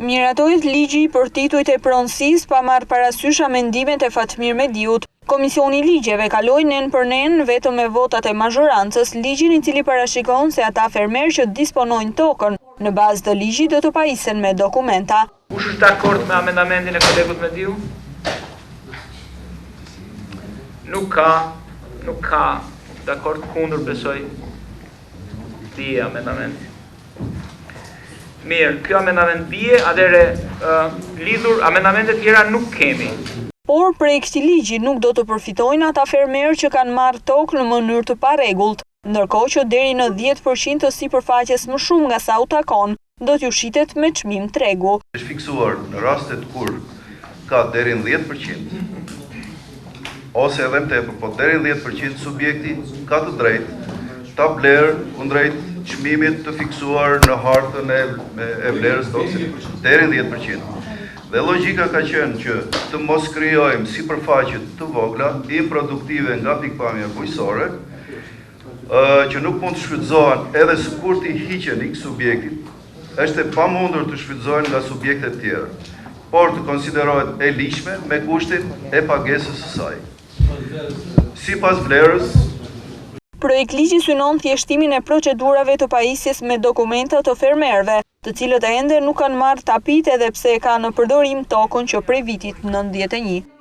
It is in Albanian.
Miratohet ligji për titujt e pronësisë pa marrë parasysh amendimet e Fatmir Mediut. Komisioni i ligjeve kaloi nen për nen vetëm me votat e mazhorancës ligjin i cili parashikon se ata fermerë që disponojnë tokën në bazë të ligjit do të pajisen me dokumenta. Kush është dakord me amendamentin e kolegut Mediu? Nuk ka dakord, kundër besoj. Bie amendamenti. Mirë, kjo amendament bie, atëre lidhur amendamentet tjera nuk kemi. Por prej këtij ligji nuk do të përfitojnë ata fermerë që kanë marrë tokë në mënyrë të parregullt, ndërkohë që deri në 10% të sipërfaqes më shumë nga sa u takon, do t'ju shitet me çmim tregu. Është fiksuar në rastet kur ka deri në 10%, ose edhe më tepër, po deri në 10% subjekti ka të drejtë ta blerë kundrejt çmimit të fiksuar në hartën e vlerës tokës deri në 10%. Dhe logjika ka qenë që të mos krijojmë sipërfaqe të vogla, improduktive nga pikpamja bujqësore, që nuk mund të shfrytëzohen edhe sikur të hiqen X subjektit, është e pamundur të shfrytëzohen nga subjekte të tjera, por të konsiderohet e lishme me kushtin e pagesës së saj. Sipas vlerës, projekt ligji synon thjeshtimin e procedurave të pajisjes me dokumenta të fermerëve, të cilët ende nuk kanë marrë tapit edhe pse e kanë në përdorim tokën që prej vitit 91.